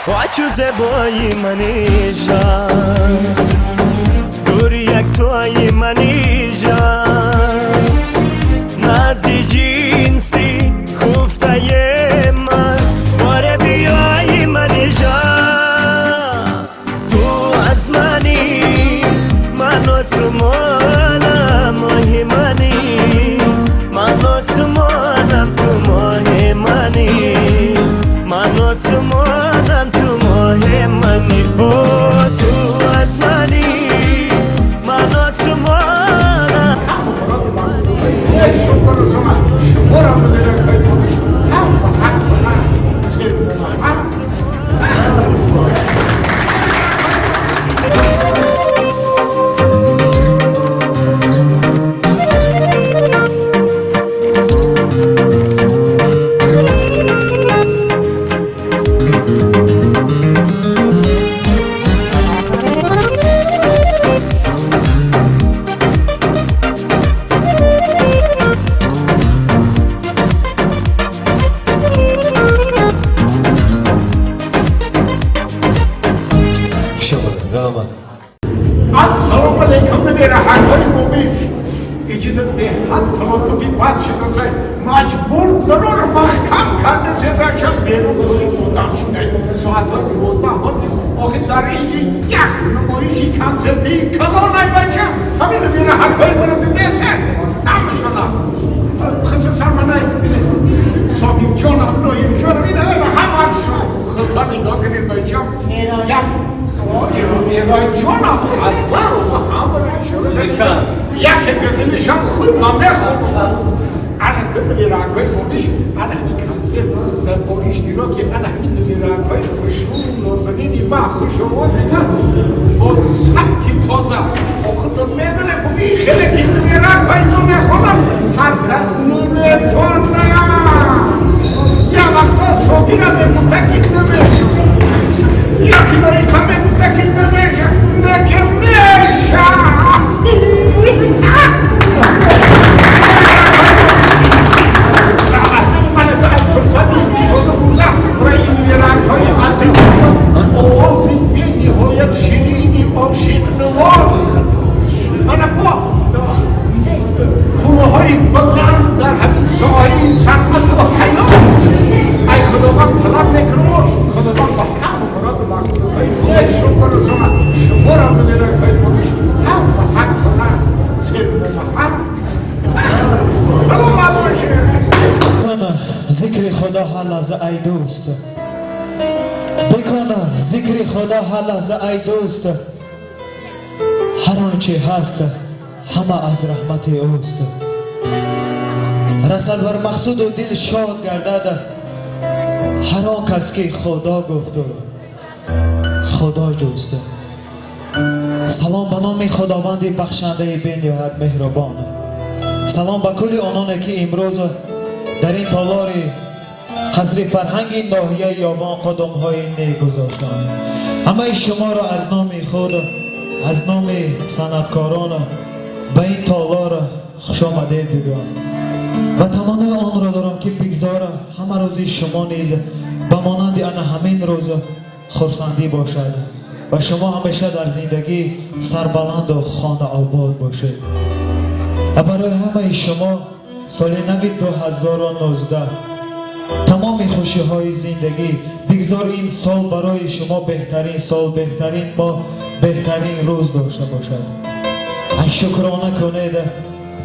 واچو زبایی منی جان دور یک توی منی جان نازی جنسی خفته من باره بیایی منی جان تو از منی منو سمانم ماه منی منو سمانم تو ماه منی منو سمانم تو ماه منی با تو از منی منو سمانم السلام علیکم میره حقای مومیش ایجاد به حد تو فی باز شده سه مجبور درور محکم کرده سه بچه بیرون توی بودم شده ساعت ها بیوزده هستی آخه در اینجا یک نمایشی کنسرتی کانال نای بچه همین میره حقای برم دیده سه نمیشنم خصوصا منای صابیم جانم لویق جانم اینه همه شو خلطانی داگرین بچه ایران جانم حلوه و همه شروع زکن یک گزینشم خود ممه خود انا کنه میراکای خودش انا همین کنسرت در با اشتراکی انا همین میراکای خوشون نازنینی و خوشوازی نه با سبکی تازه خودتون میدونه بگی خیلی که میراکای نونه خودم هر کس نونه تونه یا وقتا صبیرم بگفته که نمیشه یکی برای کامه گفته که نمیشه نکه میشه من باید فرصت استفاده بودم برای این میرنگهای عزیز آوازی بی نهایت شیرینی با شیرنواز من با کوههای بلند در همین ساحه سرمت و حیات ای خداوند طلب میکنم خداوند با هم مراد مقصود باید شکر شما را بمیرک باید بمیش هم و حق کنن سر و هم سلام باشه ذکر خدا هر لحظه ای دوست بکنه ذکر خدا هر لحظه ای دوست هر آنچه هست همه از رحمت اوست رسد بر مقصود و دل شاد گردد هر آن کس که خدا گفت و خدا جست سلام به نام خداوند بخشنده بی‌نهایت مهربان سلام به کل آنانی که امروز در این تالار خضر فرهنگ ناحیه یابان قدم های نیک گذاشتند همه شما را از نام خود از نام صنعتکاران به این تالار خوش آمدید بگویم و تمنا آن را دارم که بگذاره همه روزی شما نیز به مانند آن همین روز خرسندی باشد و شما همیشه در زندگی سربلند و خانه آباد باشید و برای همه شما سال نو 2019 تمام خوشی های زندگی بگذار این سال برای شما بهترین سال بهترین ماه بهترین روز داشته باشد ای شکرانه کنید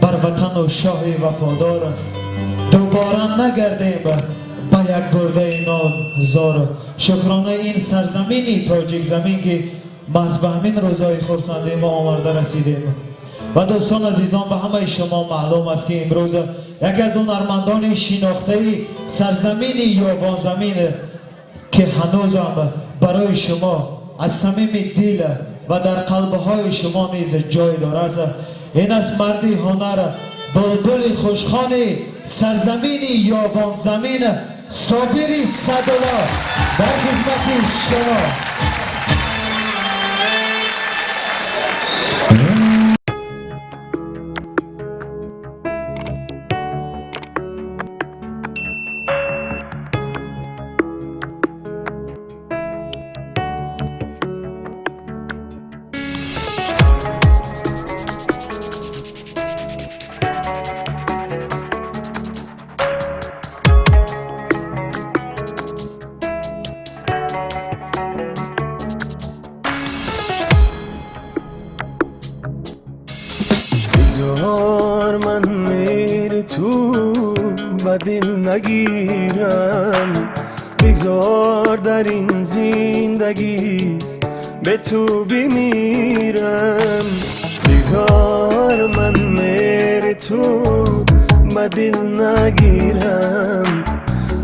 بر وطن و شاه وفادار دوباره نگردیم با یک گرده نان زار شکرانه این سرزمینی تاجیک زمین که ما به همین روزهای خرسندی ما آمده رسیدیم و دوستان عزیزان به همه شما معلوم است که امروز یکی از اون ارمندان شناخته سرزمینی یابان زمین که هنوز هم برای شما از صمیم دل و در قلبهای شما نیز جای دارد این از مردی هنر بلبل خوشخانه سرزمینی یابان زمین صابری ساعدوللو در خدمت شما به دل نگیرم بگذار در این زندگی به تو بمیرم بگذار من مهر تو به دل نگیرم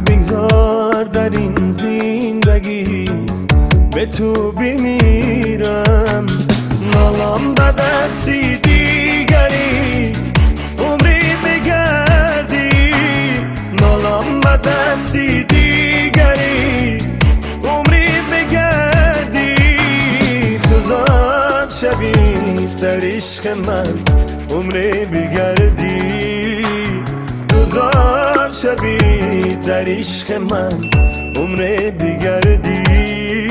بگذار در این زندگی به تو بمیرم نالم به دستی دیگری عمری بگردی نالم به دستی دیگری عمری بگردی تو زاد شبی در عشق من عمری بگردی تو زاد شبی در عشق من عمری بگردی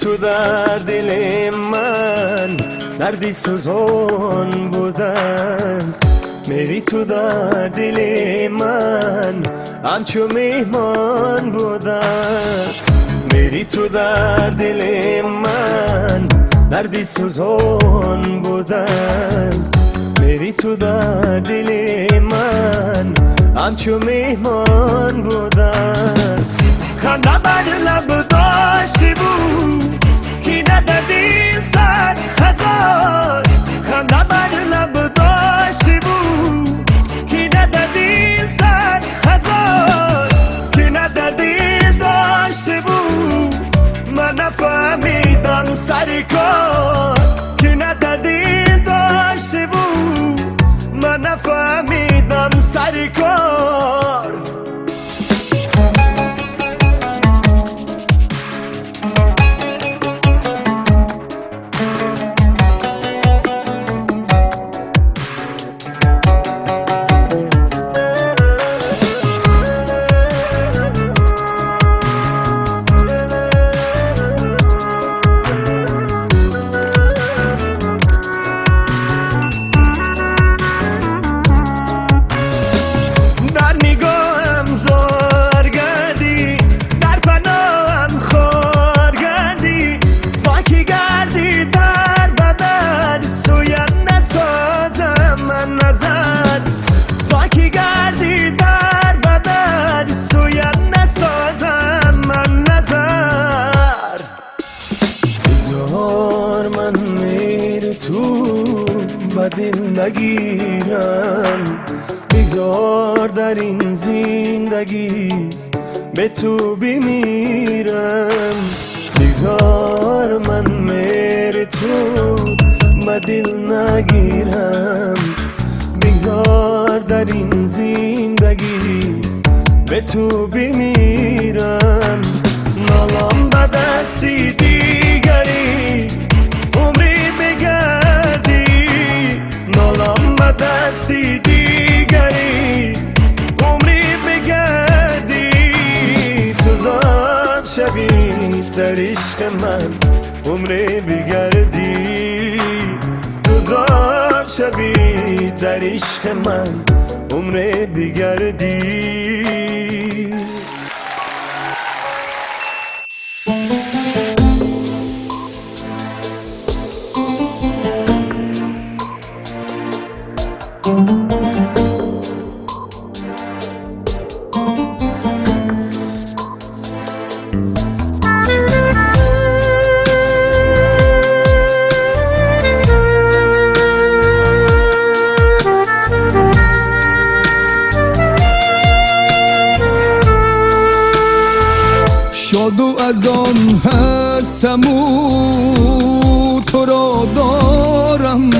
تو در دل من دردی سوزان بودست میری تو در دل من همچو میهمان بودست میری تو در دل من دردی سوزان بودست میری تو در دل من همچو میهمان بودست خنده بر لب داشتی بود کی ندادی صد هزار خنده بر لب داشتی بود کی ندادی صد هزار کی ندادی داشتی بود من نفهمیدم سر کار کی ندادی داشتی بود من نفهمیدم سر کار دل نگیرم بگذار در این زندگی به تو بمیرم بگذار من مهر تو به دل نگیرم بگذار در این زندگی به تو بمیرم نالم به دستی دیگری عمری بگردی نالم به دستی دیگری عمری بگردی تو زاد شبی در عشق من عمری بگردی تو زاد شبی در عشق من عمری بگردی شاد و از آن هستم و تو را دارم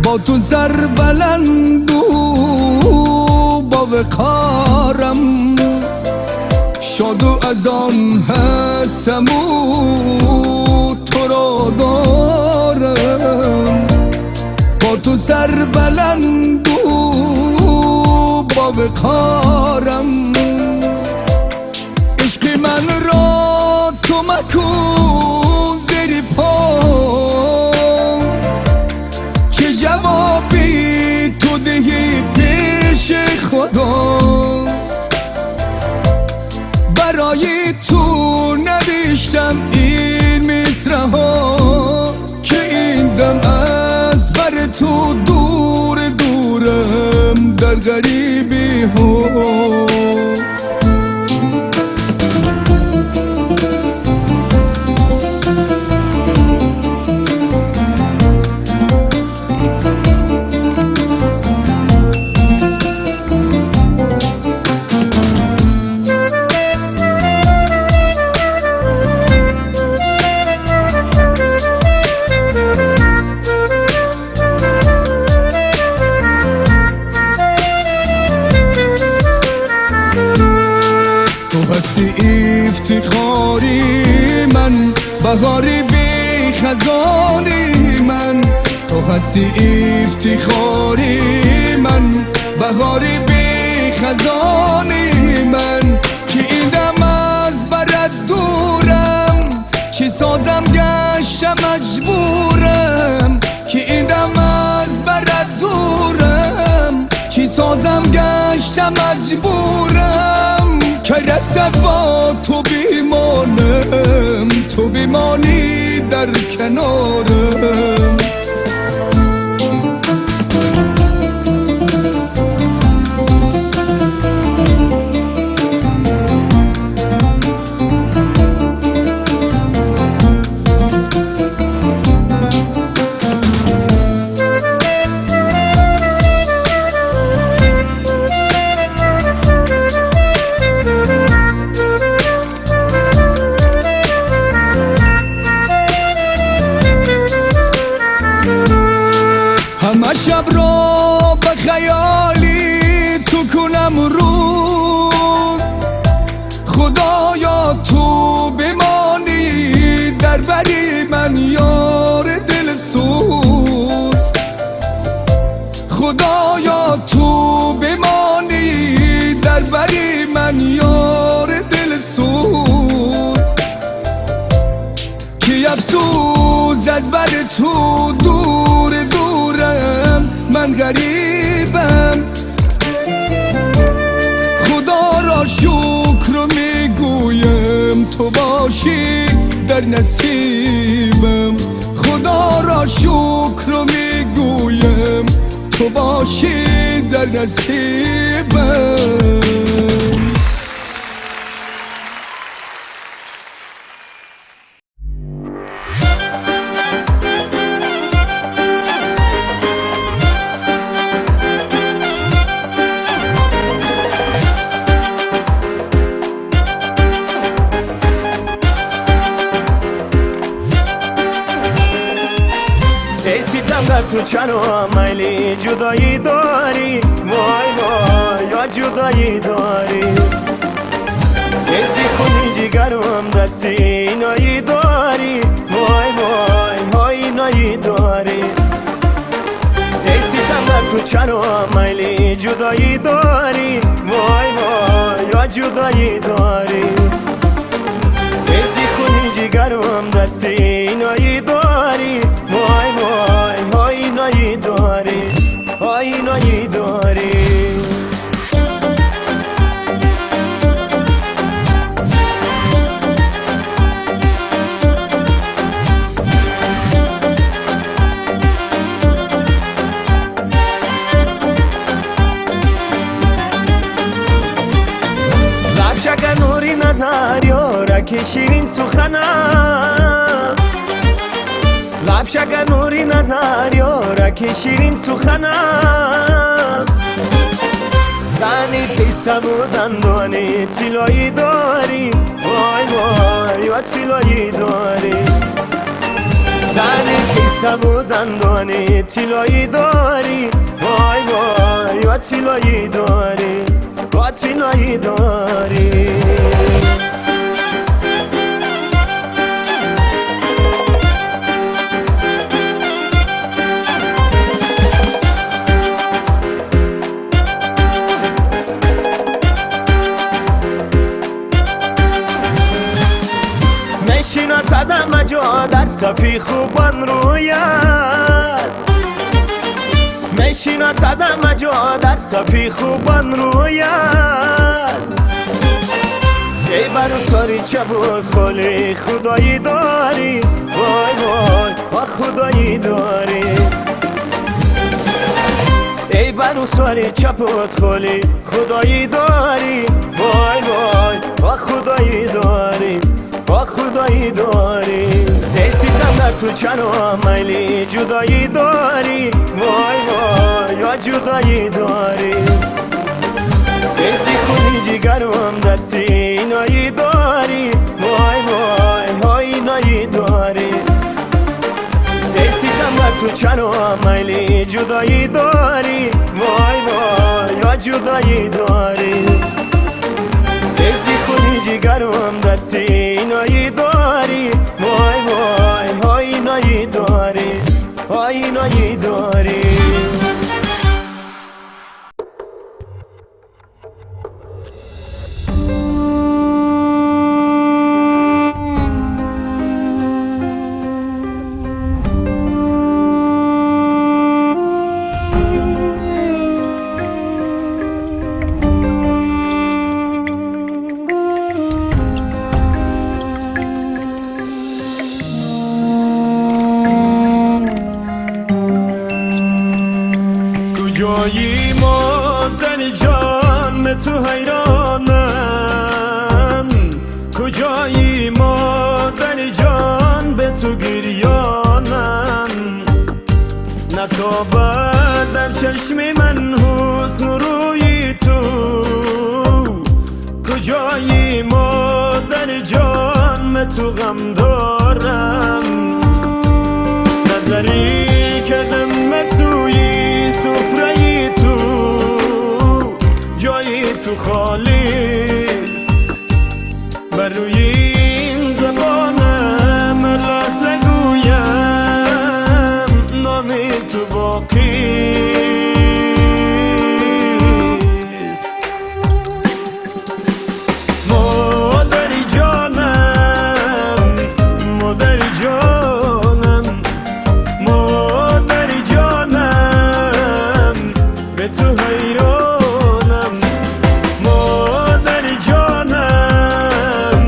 با تو سر بلند و با وقارم شاد و از آن هستم و تو را دارم با تو سر بلند و با وقارم خارم عشق من را تو مکن زیر پا چه جوابی تو دهی پیش خدا برای تو نوشتم این مصرع‌ها که این دم از بر تو دور دورم در غریبی ها افتخاری من بهاری بی خزانی من تو هستی افتخاری من بهاری بی خزانی من که این دم از برد دورم چی سازم گشتم مجبورم که این دم از برد دورم چی سازم گشتم مجبورم که رسد با تو بیمانم تو بیمانی در کنارم شب را به خیالی تو کنم روز خدایا تو بمانی در بری من یار دل سوز خدایا تو بمانی در بری من یار دل سوز که افسوس از بر تو دور دورم من غریبم خدا را شکر میگویم تو باشی در نصیبم خدا را شکر میگویم تو باشی در نصیبم تو چرا میلی جدایی داری وای وای یا جدایی داری ازی خونی جگرم دستی اینایی داری وای وای های اینایی داری ازی تنگ تو چرا میلی جدایی داری وای وای یا جدایی داری ازی خونی جگرم دستی اینایی داری وای وای های اینایی داری های اینایی داری لبشک نوری نظر یارک شیرین سخنم لبشک نوری نظر یارک شیرین سخنم دانی پیسم و دندانی تیلایی داری وای وای و تیلایی داری دانی پیسم و دندانی تیلایی داری وای وای و تیلایی داری و تیلایی داری زدم جا در صفی خوبان رویت مشینا زدم جا در صفی خوبان رویت ای برو ساری چه بود خالی خدایی داری وای وای و خدایی داری ای برو ساری چه بود خالی خدایی داری وای وای و خدایی داری و خدایی داری ای سیتم در تو چرا میلی جدایی داری وای وای یا جدایی داری ازی خونی جگرم دستی اینایی داری وای وای های اینایی داری ایسیتم بر تو چرا میلی جدایی داری وای وای یا جدایی داری ازی خونی جگرم دستی اینایی داری وای وای های اینایی داری های اینایی داری کجایی مادر جان به تو حیرانم کجایی مادر جان به تو گریانم نتابد در چشم من حسن روی تو کجایی مادر جان به تو غم دارم نظری کردم به سوی سفره تو جای تو خالیست بر روی این زبانم لحظه گویم نام تو باقیست مادری جانم مادری جانم مادری جانم به تو حیرانم مادری جانم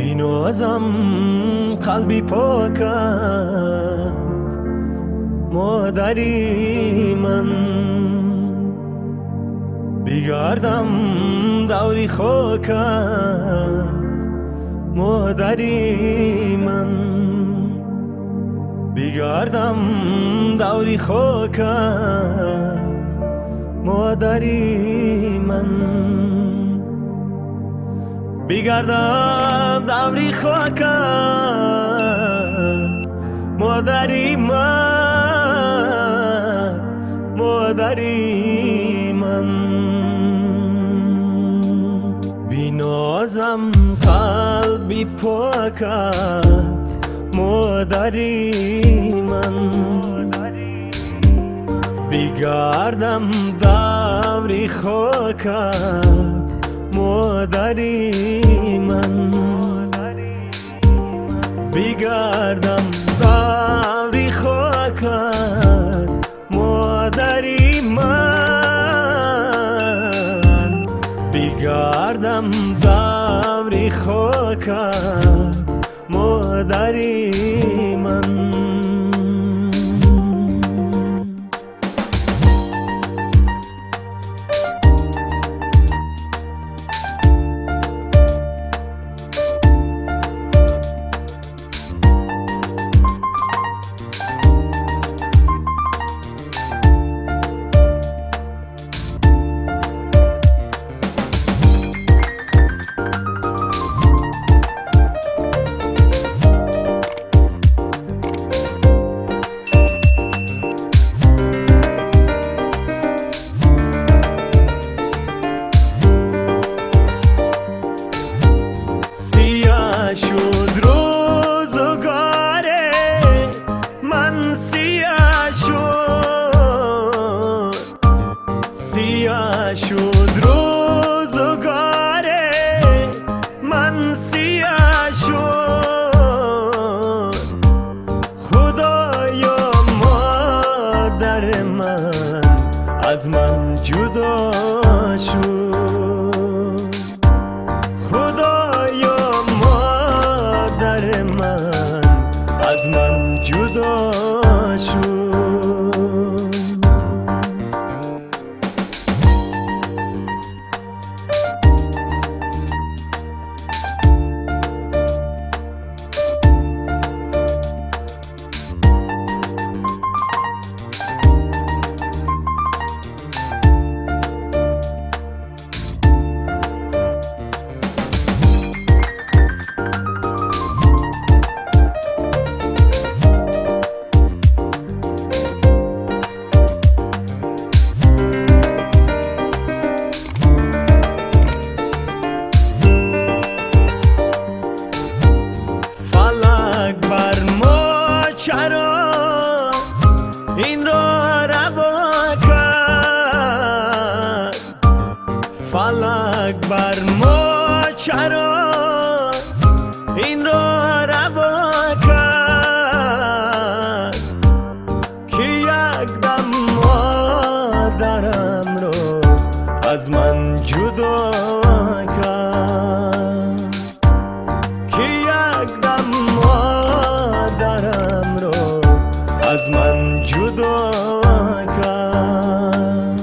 بینازم قلبی پاکت مادری من بگردم دوری خاکت مادری من بگردم دوری خاکت مادری من بگردم دوری خاکت مادری من مادری من بینازم قلبی پاکت مادری من بگردم دوری خاکت مادری من بگردم دوری خاکت مادری من بگردم دوری خاکت مادری من از من جدا شد خدایا مادر من از من جدا شد این را روا کرد فلک بر ما چرا این را روا کرد که یک دم مادرم رو از من جدا کرد که یک دم مادرم رو از من جدا کرد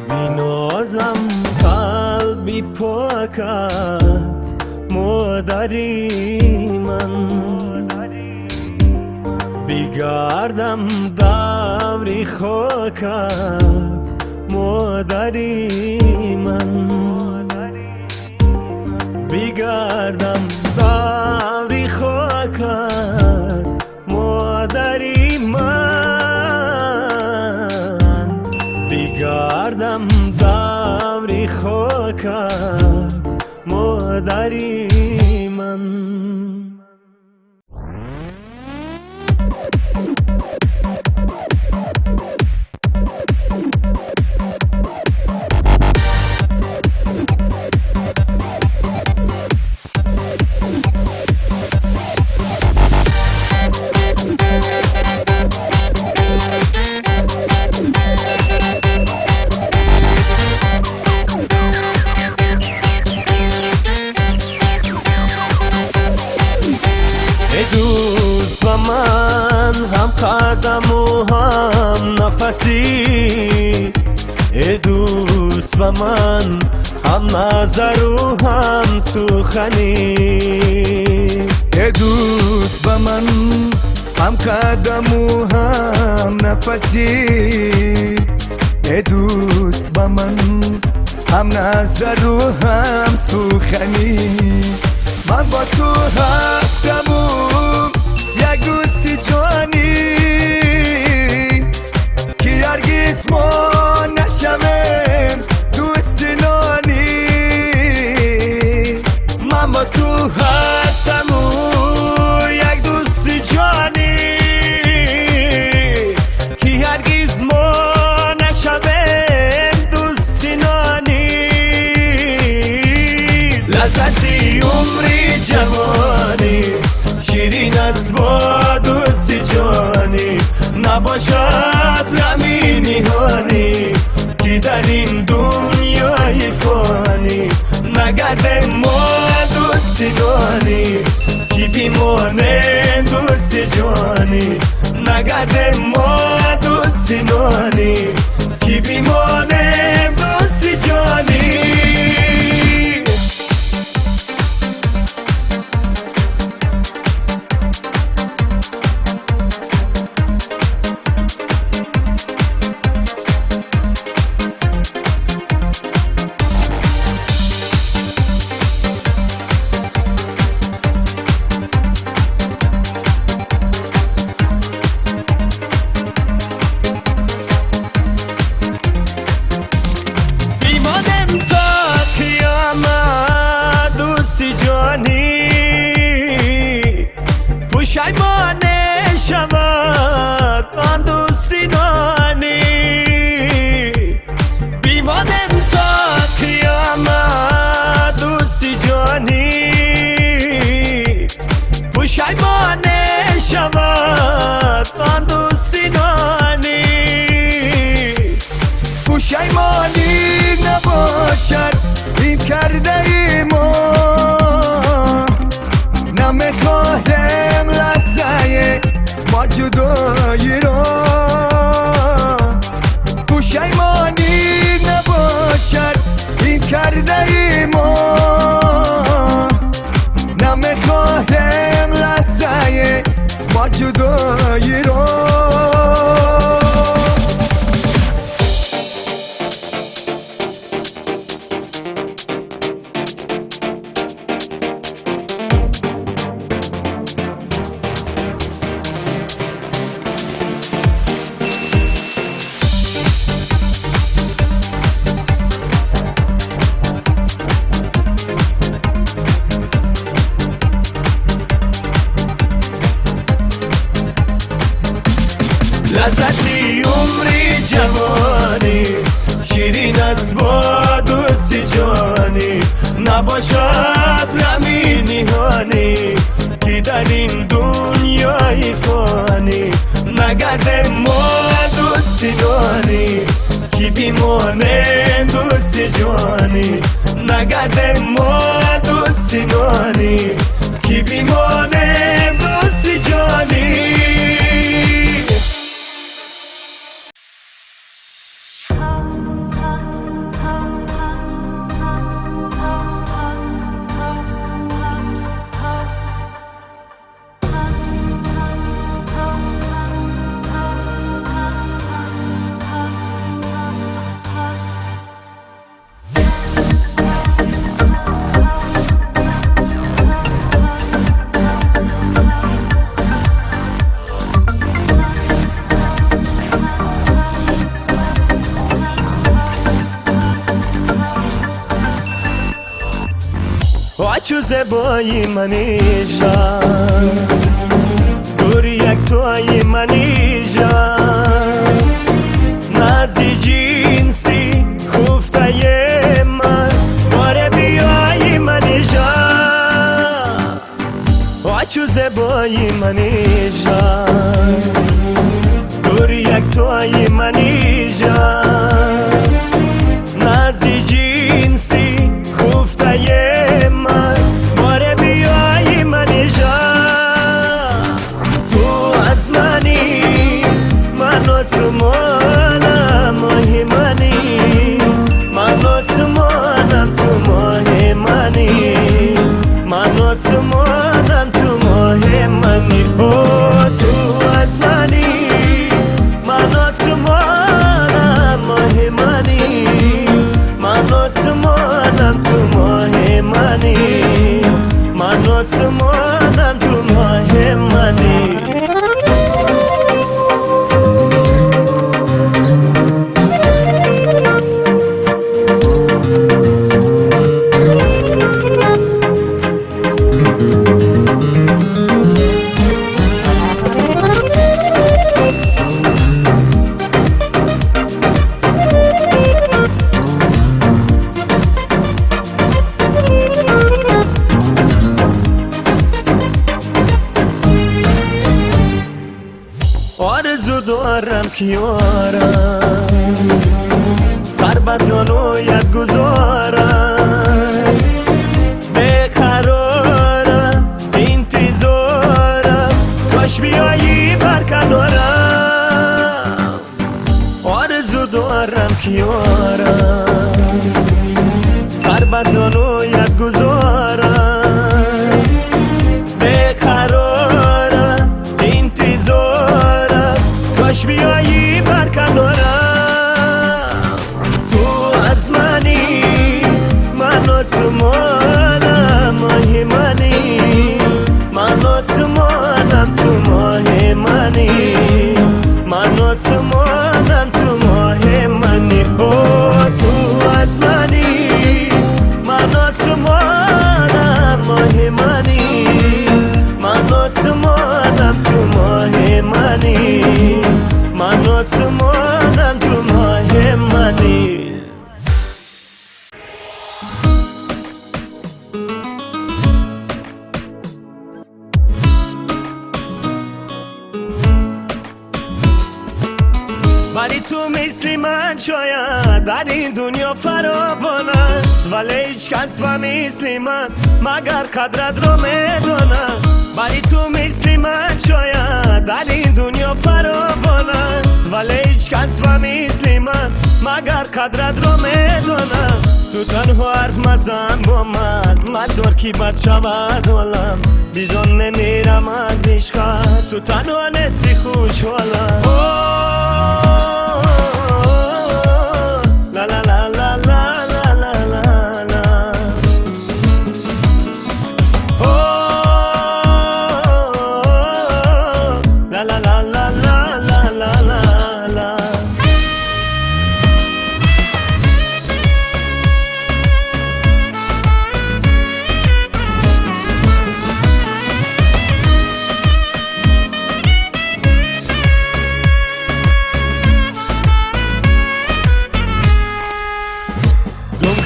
بینازم قلبی پاکت مادری من بگردم دوری خاکت مادری من بگردم دوری خاکت مادری من بگردم دوری خاکت مادری من قدم و هم نفسی ای دوست با من هم نظر و هم سخنی ای دوست با من هم قدم و هم نفسی ای دوست با من هم نظر و هم سخنی من با تو هستم و یک دوستی جانی که هرگز ما نشویم دوست نانی من با تو هستم و یک دوستی جانی که هرگز ما نشویم دوست نانی لذتی عمری جوانی شیرین از با دوستی جانی نباشد غمی نهانی که در این دنیای فانی نگرد ما دوستی نانی که بیمانه دوستی جانی نگرد ما دوستی نانی که بیمانه دوستی جانی پشیمانه شود آن دوستی نانی بیمانم تا قیامت دوستی جانی پشیمانه شود آن دوستی نانی پشیمانی نباشد این کرده ای ما نمیخواهم لحظه ما جدایی را پشیمانی نباشد این کرده ای ما نمیخواهم لحظه ما جدایی را لذتی عمری جوانی شیرین از با دوستی جانی نباشد غمی نهانی که در این دنیای فانی نگرد ما دوستی نانی که بیمانه دوستی جانی نگرد ما دوستی نانی که بیمانه دوستی جانی چو زبایی منی جان دور یک توی منی جان نازی جنسی خفته من باره بیایی منی جان چو زبایی منی جان دور یک توی منی جان نازی جنسی خفته من باره بیایی منی جان تو از منی دارم کیارم سر بزانویت گذارم بقرارم انتظارم کاش بیایی برکنارم آرزو دارم کیارم سر بزانویت گذارم بقرارم انتظارم کاش بیایی برکنارم تو از منی من آسمانم ماه منی من آسمانم تو ماه منی من آسمانم تو ماه منی با تو از منی من آسمانم ماه منی من آسمانم تو ماه منی من آسمانم تو ماه منی ولی تو مثل من شاید در این دنیا فراوان است ولی هیچ کس با مثل من مگر قدرت رو میدونم ولی تو مثل من شاید در این دنیا فراوان است ولی هیچ کس با مثل من مگر قدرت رو میدونم تو تنها حرف مزن با من مزار کی بد شود عالم بیدون میمیرم از عشقت تو تنها نسی خوشحالم لا لا لا لا لا لا لا لا لا لا لا لا لا لا لا لا لا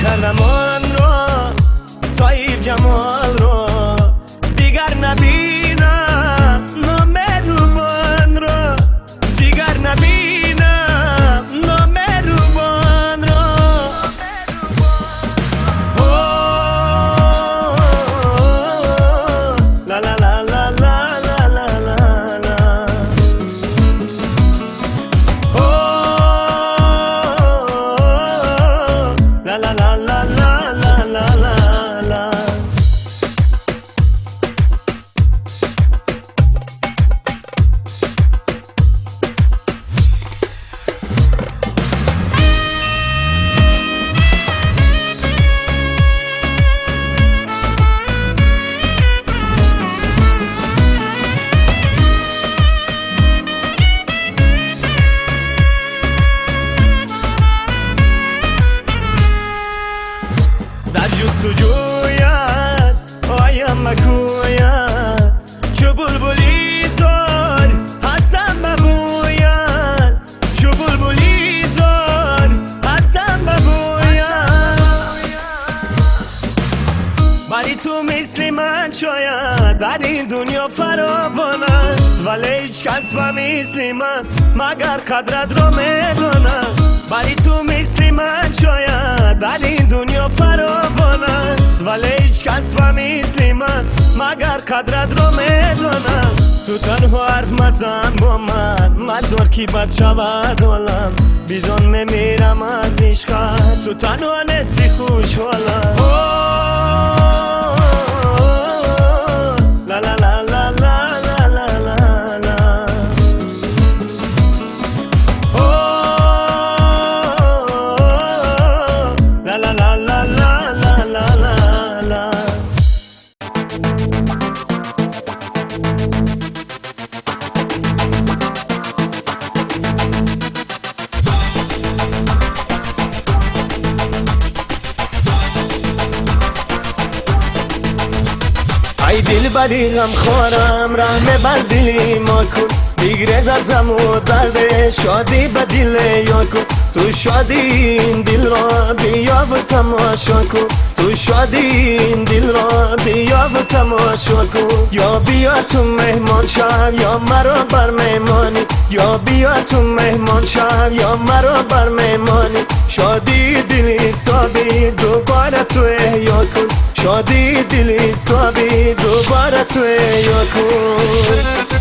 کردم آن را صاحب جمال را دیگر نبینم نامهربان را دیگر نبینم نامهربان را لا لا لا لا لا لا لا لا لا لا لا در جستجویت آیم مکویت چو بلبلی زار هستم ببویت چو بلبلی زار هستم ببویت ولی تو مثل من شاید در این دنیا فراوان است ولی هیچ کس با مثل من مگر قدرت رو میدونم ولی تو مثل من شاید در این دنیا فراوان است ولی هیچ کس با مثل من مگر قدرت رو میدونم تو تنها حرف مزن با من مزار کی بد شود عالم بیدون میمیرم از عشقت تو تنها نسی خوشحالم لا لا لا لا لا لا لا لا لا لا لا لا لا لا لا لا ای دل بری غم خورم رحمه بر دلی ما کن بگریز ازم و درد شادی به دل یا کن تو شادی این دل را بیا و تماشا کن تو شادی این دل را بیا و تماشا کن یا بیا تو مهمان شم یا مرا بر مهمانی یا بیا تو مهمان شم یا مرا بر مهمانی شادی دلی صابر دوباره تو احیا کن شادی دلی صابر دوباره تو احیا کن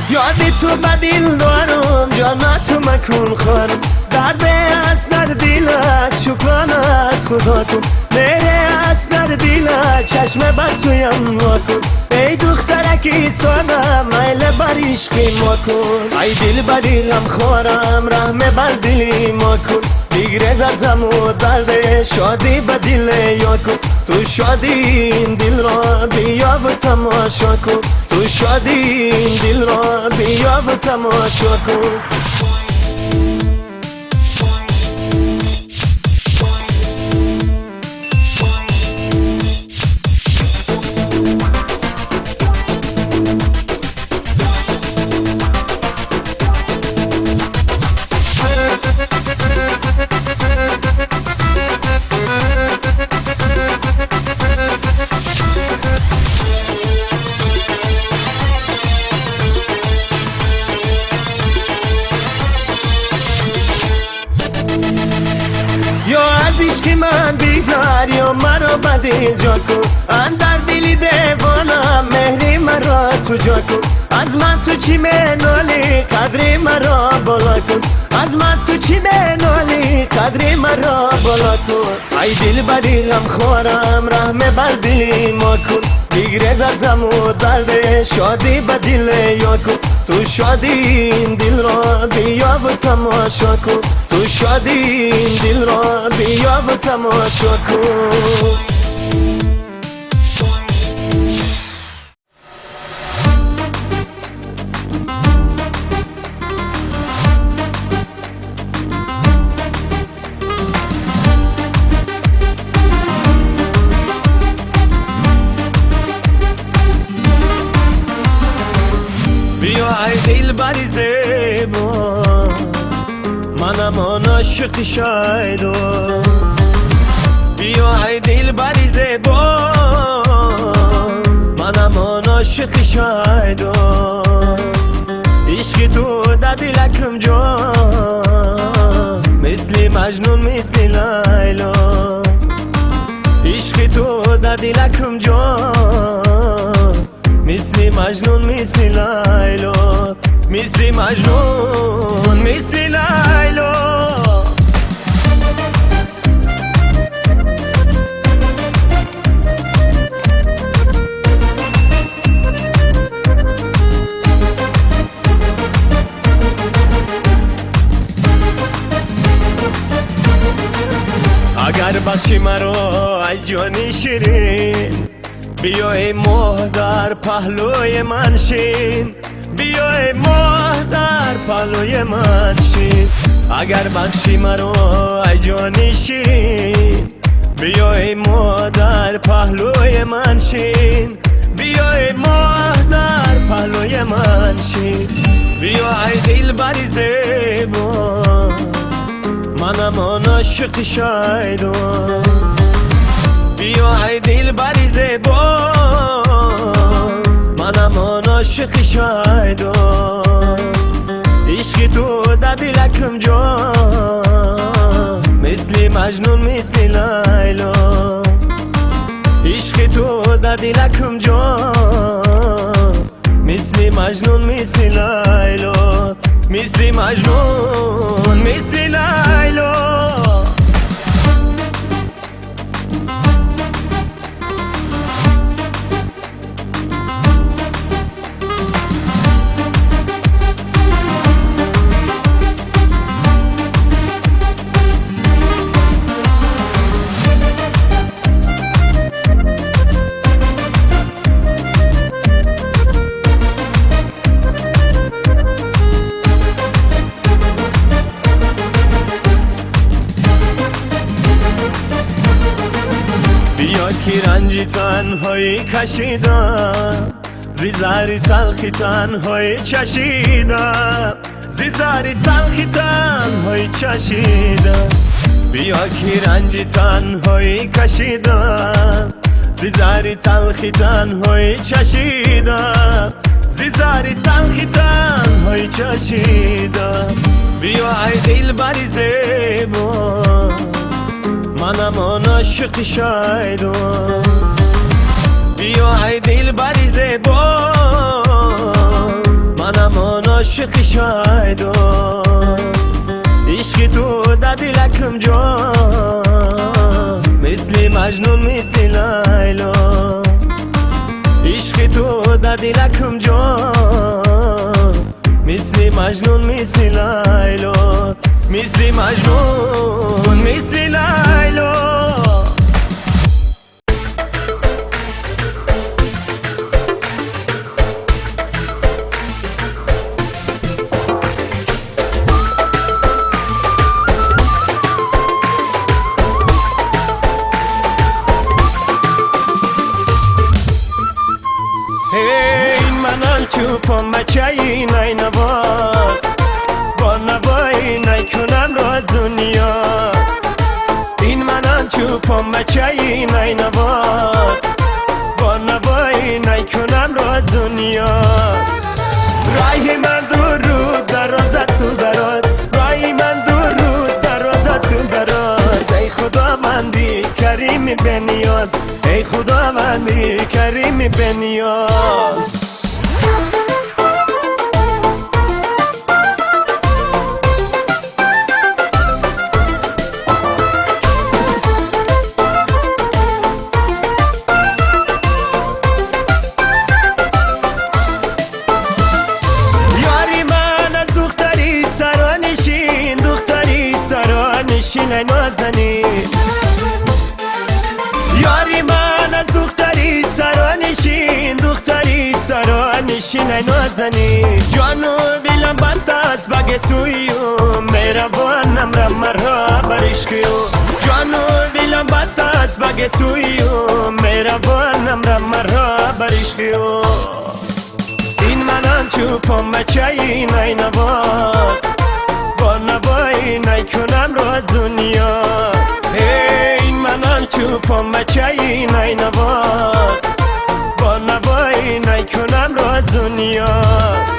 یادی تو بدیل دارم جانا تو مکن خانم درد از سر دیلت شکران از خدا کن میره از سر دیلت چشم بر سویم واکن ای دخترکی سادم میل بر عشقی ما کن ای دل بری غم خورم رحم بر دلی ما کن بگریز ازم و درد شادی به دل یا کن تو شادی این دل را بیا و تماشا کن تو شادی این دل را بیا و تماشا کن که من بیزار یا مرا بدل جا کن اندر دلی دیوانم مهری مرا تو جا کن از من تو چی منالی قدری مرا بالا کن از من تو چی منالی قدری مرا بالا کن ای دل بری غم خورم رحم بر دلی ما کن بگریز ازم و درد شادی به دل یا کن تو شادی این دل را بیا و تماشا کن تو شادی این دل را بیا و تماشا کن ای دل بری زیبا منم آن عاشق شایدو بیا ای دل بری زیبا منم آن عاشق شایدو عشق تو در دلکم جا مثل مجنون مثل لیلا عشق تو در دلکم جا مثل مجنون مثل لیلا مثل مجنون مثل لیلا اگر بخشی مرا ای جانی شیرین بیا ای ماه در پهلوی من شین بیا ای ماه در پهلوی من شین اگر بخشی مرا ای جانی شیرین بیا ای ماه در پهلوی من شین بیا ای ماه در پهلوی من شین بیا ای دل بری زیبا منم آن عاشق شایدو بیا ای دل بری زیبا منم آن عاشق شایدو عشق تو در دلکم جا مثل مجنون مثل لیلا عشق تو در دلکم جا مثل مجنون مثل لیلا مثل مجنون مثل لیلا کی رنجی تنهایی کشیدم زیزاری تلخی تنهایی چشیدم زیزاری تلخی تنهایی چشیدم بیا کی رنجی تنهایی کشیدم زیزاری تلخی تنهایی چشیدم زیزاری تلخی تنهایی چشیدم بیا ای دل بری زیبا منم آن عاشق شایدم بیا ای دل بری زیبا منم آن عاشق شایدم عشق تو در دلکم جا مثل مجنون مثل لیلا عشق تو در دلکم جا مثل مجنون مثل لیلا مثل مجنون مثل لیلا چوبم بچه‌ای نای نواز با نوایی نای کنم راز و نیاز این منم چوبم بچه‌ای نای نواز با نوایی نای کنم راز و نیاز رای من دور رو دراز از تو دراز رای من دور رو دراز از تو دراز ای خداوندی کریمی به نیاز ای خداوندی کریمی به نیاز شینه نازنی یاری من از دختری سرانشین دختری سرانشین نازنی جانو دلم بسته است بگه سویو مهربانم را مرا برشکیو جانو دلم بسته است بگه سویو مهربانم را مرا برشکیو این منم چوبم بچه‌ای نای نواز با نوایی نای کنم راز و نیاز این منم چوبم بچه‌ای نای نواز با نوایی نای کنم راز و نیاز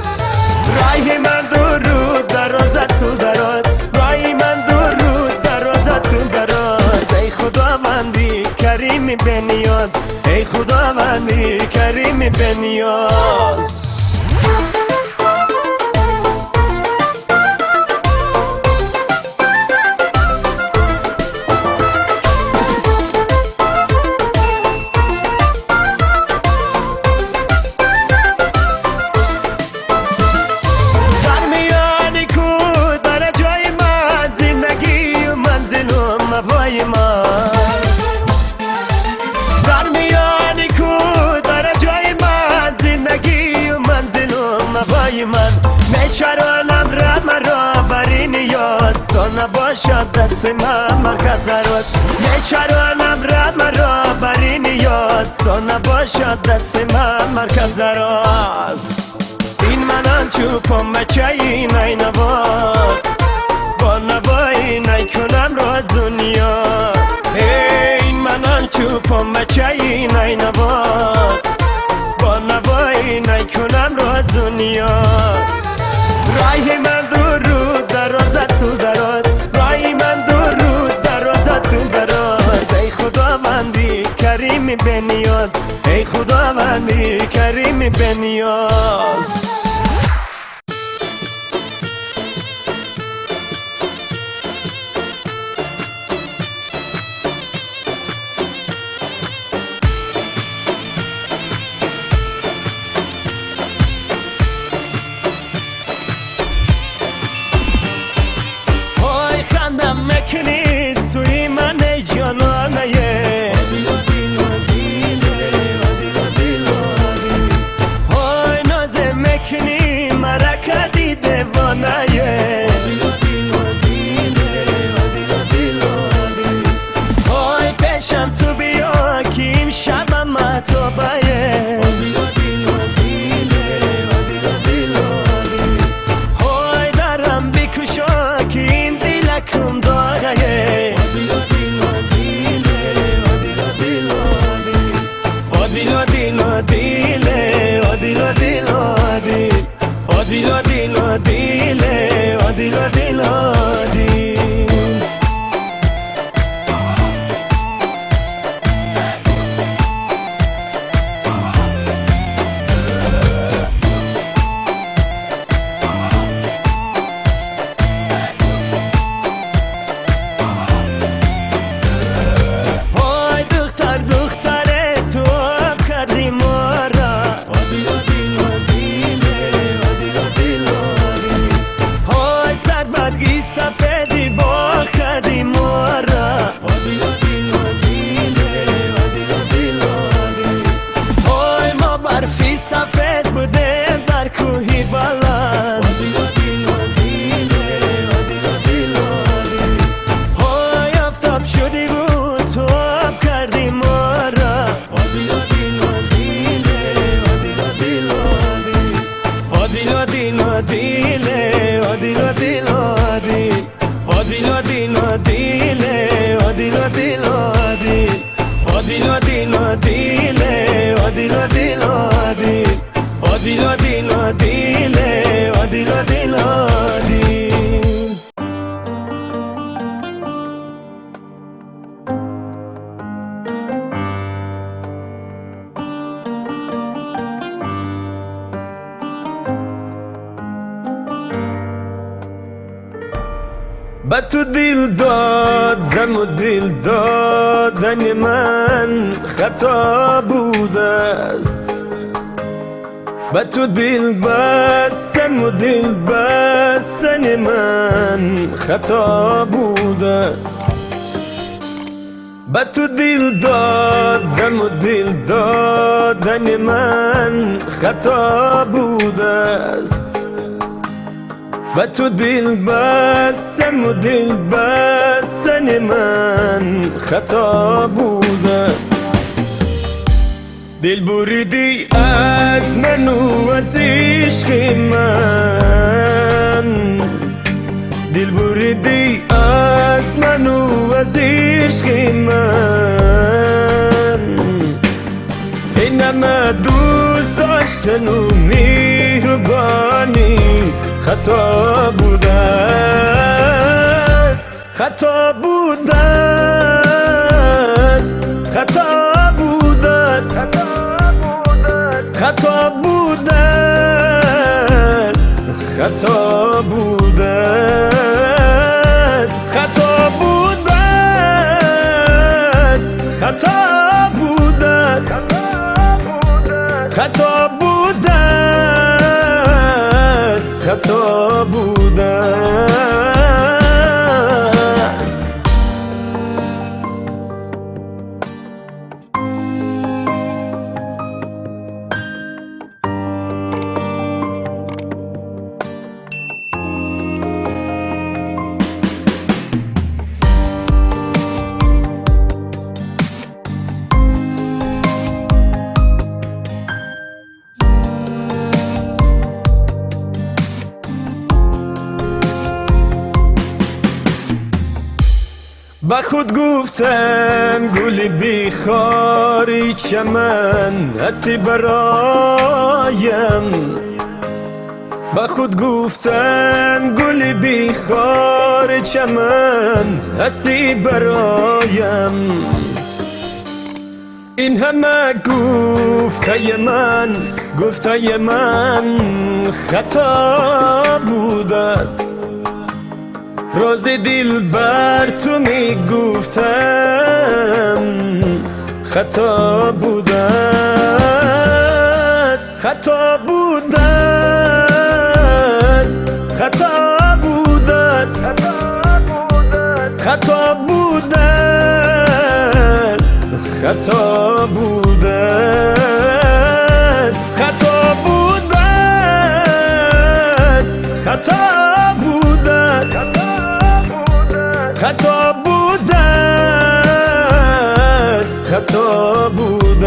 رای من دور رو دراز از تو دراز رای من دور رو دراز از تو دراز ای خداوندی کریمی به نیاز ای خداوندی کریمی به نیاز چرانم را مرا بری نیاز تا نباشد دست من مرکز دراز چرانم را مرا بری نیاز تا نباشد دست من مرکز دراز این منم چوبم بچه‌ای نای نواز با نوایی نای کنم راز و نیاز این منم چوبم بچه‌ای نای نواز با نوایی نای کنم راز و نیاز رای من دور رو دراز از تو دراز رای من دور رو دراز از تو دراز ای خداوندی کریمی به نیاز ای خداوندی کریمی به نیاز مکنی سوی من جانانه های ناز مکنی توبه های درم بکشا که این دلکم داغه Odilo dilo dile, odilo dilo di, odilo dilo dile, odilo dilo di. سفیدی با کردی مورا های ما برفی سفید بودیم در کوهی بلند های آفتاب شدی بود تو آب کردی مورا Odilo dilo dile, odilo dilo di, odilo dilo dile, odilo dilo di, odilo dilo dile, odilo dilo di, odilo dilo dile, odilo dilo di. با تو دل دادم و دل دادن من خطا بوده است با تو دل بستم و دل بستن من خطا بوده است با تو دل دادم و دل دادن من خطا بوده است و تو دل بستم و دل بستن من خطا بوده است دل بریدی از من و از عشق من دل بریدی از من و از عشق من این همه دوست داشتن و مهربانی خطا بوده است خطا بوده است خطا بوده است خطا بوده است خطا بوده است خطا بوده است خطا بوده است خطا بوده است خطا بوده است با خود گفتم گل بیخاری چمن هستی برایم با خود گفتم گل بیخار چمن هستی برایم این همه گفته من خطا بوده است راز دل بر تو می گفتم خطا بوده است خطا بوده است خطا بوده است خطا بوده است خطا بوده است خطا بوده است خطا بوده است خطا بوده است خطا خطا بوده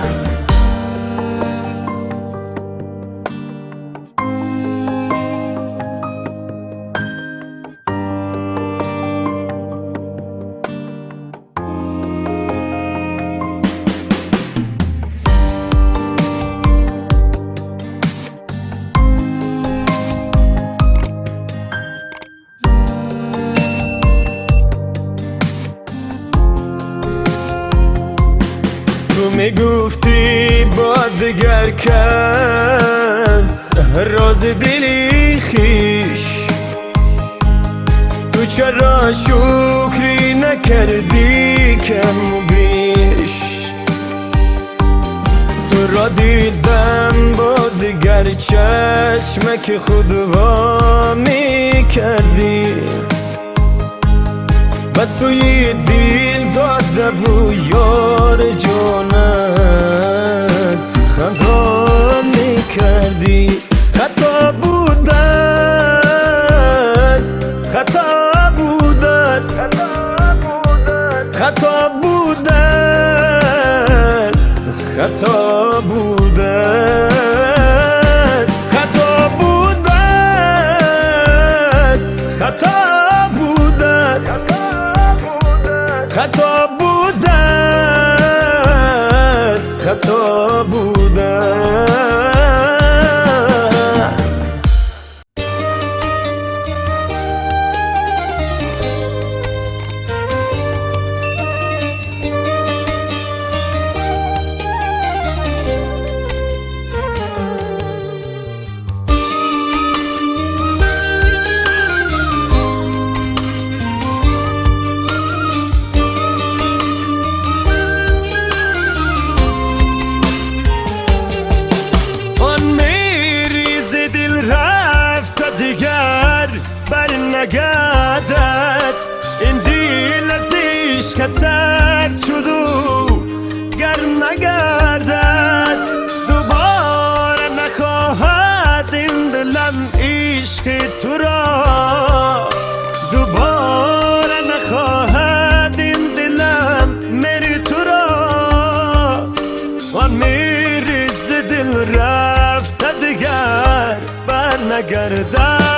است. تو میگفتی با دگر کس راز دلی خیش، تو چرا شکری نکردی کم و بیش؟ تو را دیدم با دگر چشم که خود وا میکردی، بس توی دل داده و یار جانت خطا میکردی. خطا بوده است، خطا بوده است، خطا بوده است، خطا بوده است، خطا بوده است، خطا بوده است، خطا بوده است، خطا بوده است. نگردد این دل از عشقت سرد شد و گرم نگردد، دوباره نخواهد این دلم عشق تو را، دوباره نخواهد این دلم میری تو را. آن میری ز دل رفته دیگر بر نگردد.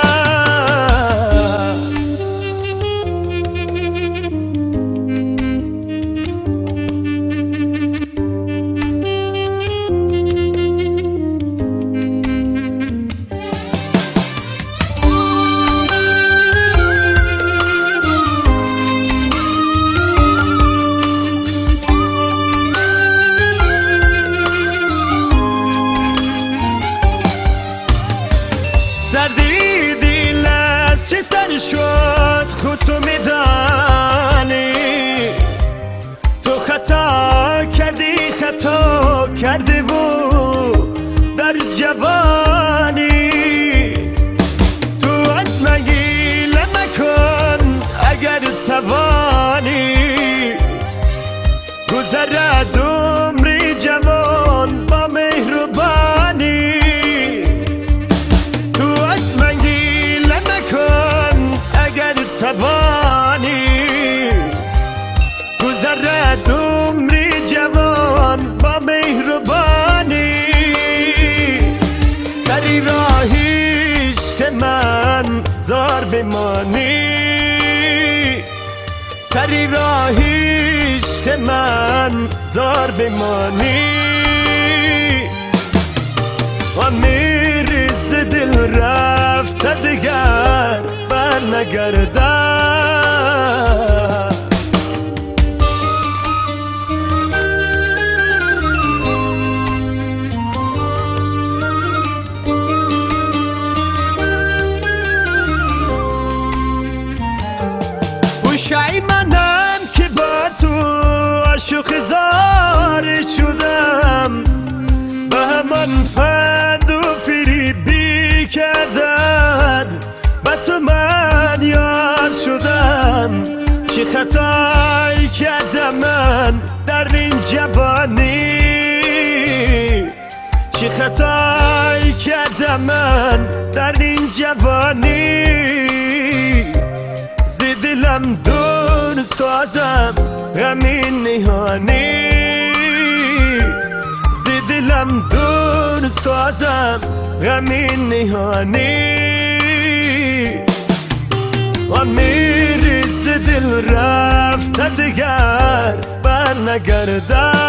سردی دل از چه سر شد خود تو میدانی، تو خطا کردی خطا کرده و در جوانی، تو از من گیله مکن اگر توانی، گذرد عمری جوان با مهربانی، توانی گذرد عمری جوان با مهربانی. سری راهیش که من زار بمانی، سری راهیش که من زار بمانی. و میری ز دل رفته دیگر بر نگردد. پشیمانم که با تو عاشق زار شدم، به همان فد و فریبی کردد، به تو من یار شدم. چه خطایی کردم من در این جوانی، چه خطایی کردم من در این جوانی. ز دلم دور دور سازم غمین نهانی زدلم دور سازم غمین نهانی و میری زدل رفته دیگر بر نگرده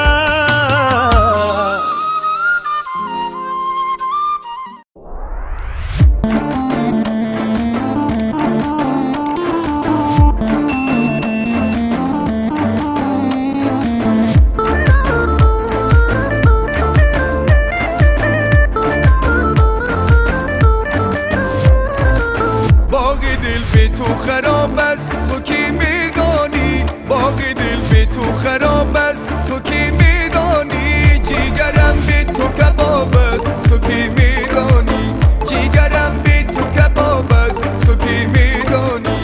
خراب است تو کی میدانی باغ دل به تو خراب است تو کی میدانی جیگرم به تو کباب است تو کی میدانی جیگرم به تو کباب است تو کی میدانی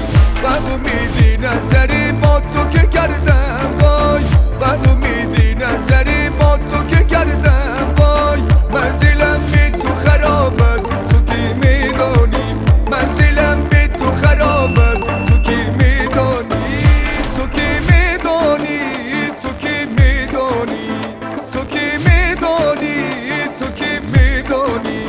و امیدی نظری با تو که کردم وای و امیدی نظری با تو که کردم وای منزلم به تو خراب است تو کی میدانی منزلم به تو خراب است تو کی میدانی تو کی میدانی تو کی میدانی تو کی میدانی تو کی میدانی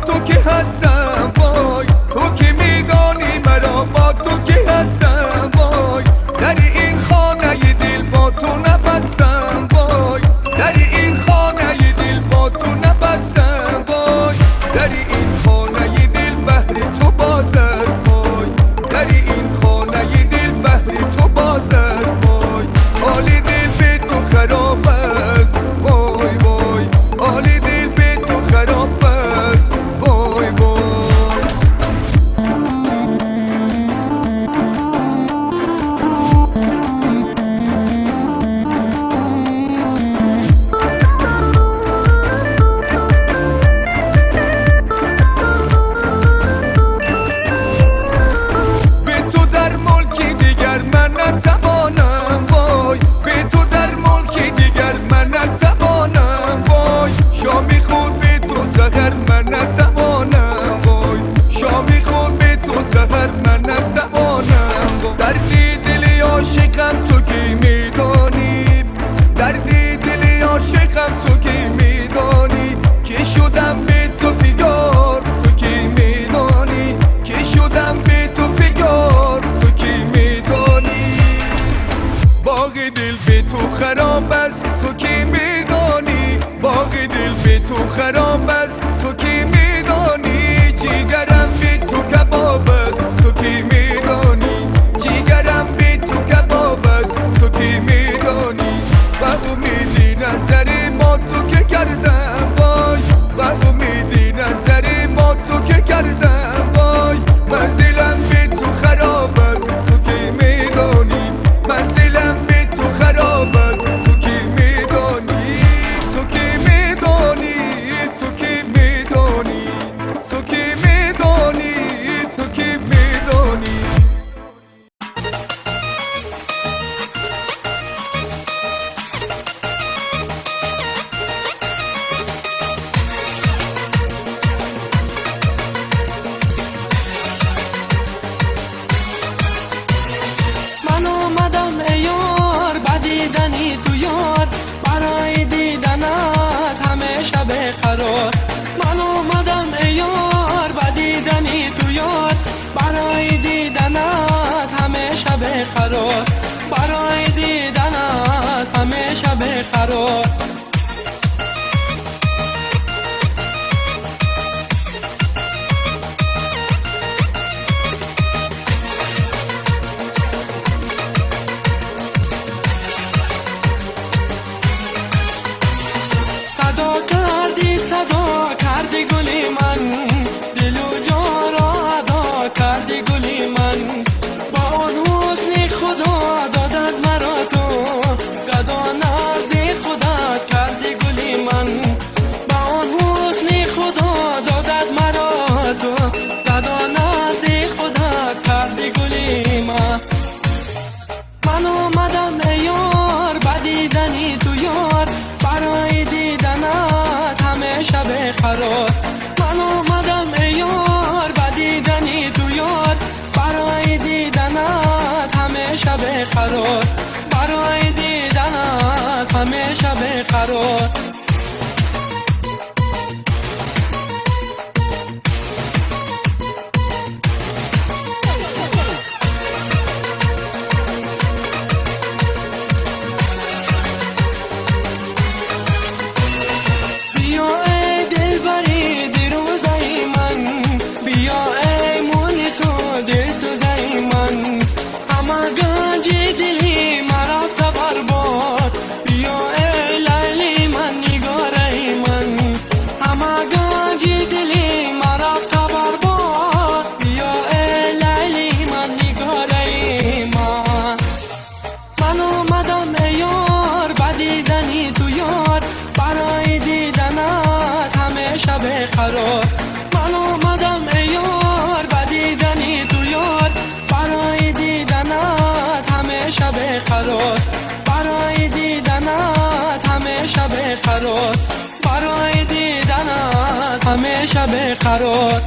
تو کی هستم وای تو کی میدانی مرا با تو کی هستم وای در این خانه دل با تو نبستم وای در این خانه دل با تو نبستم وای در این خانه دل بهر تو باز است وای در این خانه دل بهر تو باز است وای حال دل به تو خراب است وای وای حال دل به تو خراب است وای وای به تو در ملکی دیگر من نتوانم وای به تو در ملکی دیگر من نتوانم وای شامی خود به تو سحر من نتوانم وای شامی خود به تو سحر من نتوانم دردی دلی عاشقم تو کی میدانی دردی دلی عاشقم تو کی میدانی که شدم به تو فیگار تو کی میدانی که شدم به تو فیگار تو کی میدانی باغ دل به تو خراب است تو کی میدانی باغ دل به تو خراب است تو کی میدانی جیگرم به تو کباب است تو کی میدانی جیگرم به تو کباب است تو کی میدانی و امیدی نظری با تو که کردم وای و امیدی نظری با تو که کردم وای منزلم به تو خراب است تو کی میدانی منزلم به تو خراب است تو کی میدانی تو کی میدانی تو کی میدانی تو کی میدانی تو کی میدانی من آمدم ای یار بدیدنی تو یاد برای دیدنت همه شب قرار من آمدم ای یار بدیدنی تو یاد برای دیدنت همه شب قرار برای دیدنت همه شب قرار صدا کردی گلی من دل و جان را ادا کردی گلی من با آن حسن خدا دادت مرا تو گدا نزد خودت کردی گلی من با آن حسن خدا دادت مرا تو گدا نزد خودت قرار برای دیدنت همیشه بیقرار من آمدم ای یار بدیدنی تو یار برای دیدنت همیشه بیقرار برای دیدنت همیشه بیقرار برای دیدنت همیشه بیقرار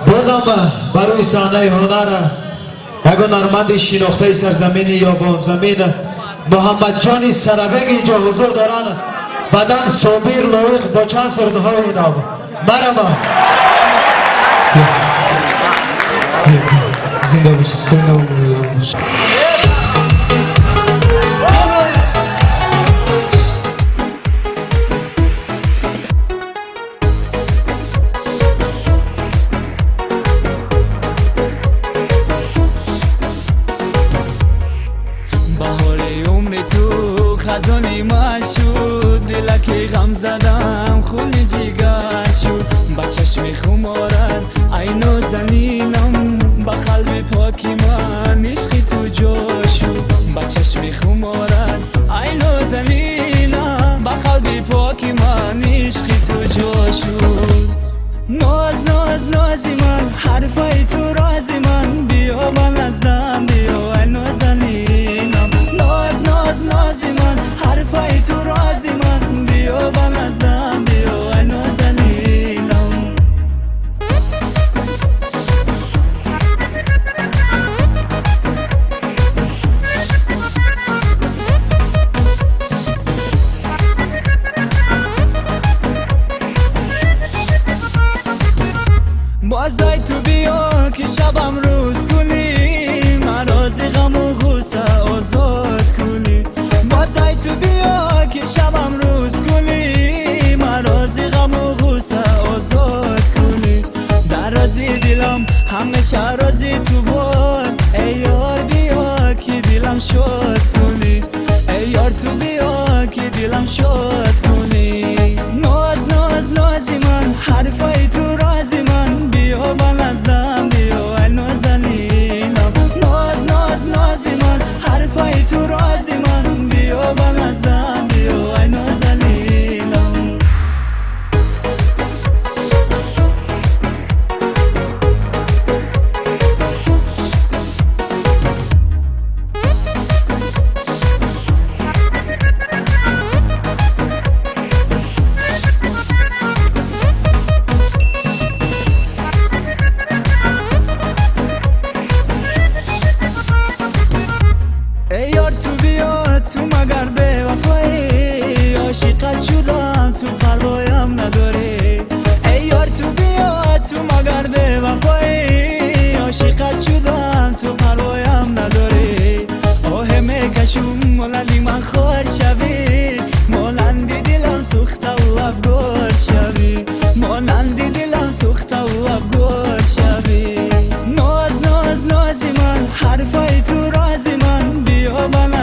بازم برای صحنه هنر یک هنرمند شناخته سرزمین یابان زمین محمد جان سربگ اینجا حضور دارند بدن صابر لایق با چند سرده های نام مرحبا زنده باشی زنده باشی خزانی من شد دلکی غم زدم خون جیگر شد با چشم خمارت اینو زنینم با قلب پاکی من عشقی تو جا شد با چشم خمارت اینو زنینم با قلب پاکی من عشقی تو جا شد ناز ناز نازی من حرفای تو رازی من بیا من ازدم بیا اینو زنینم ناز ناز نازی من حرفای تو رازی من بیا من ازدم بیا اینو زنینم بازای تو بیا که شبم روز کنی من راز غم و غصه آزاد کنی بازای تو بیا که شبم روز کنی من راز غم و غصه آزاد کنی در رازی دلم همیشه رازی تو بود ای یار بیا که دلم شاد کنی ای یار تو بیا که دلم شاد کنی ناز ناز نازی من حرفای تو رازی من بیا من ازدم بیا اینو زنینم ناز ناز نازی من حرفای تو رازی من بیا من ازدم بیا اینو زنینم عاشقت شدم تو پروایم نداری ای یار تو بیا تو مگر به وفایی عاشقت شدم تو پروایم نداری آه میکشم مولندی من خور شوی مولندی دلم سوخته و افگار شوی مولندی دلم سوخته و افگار شوی ناز ناز نازی من حرفای تو رازی من بیا من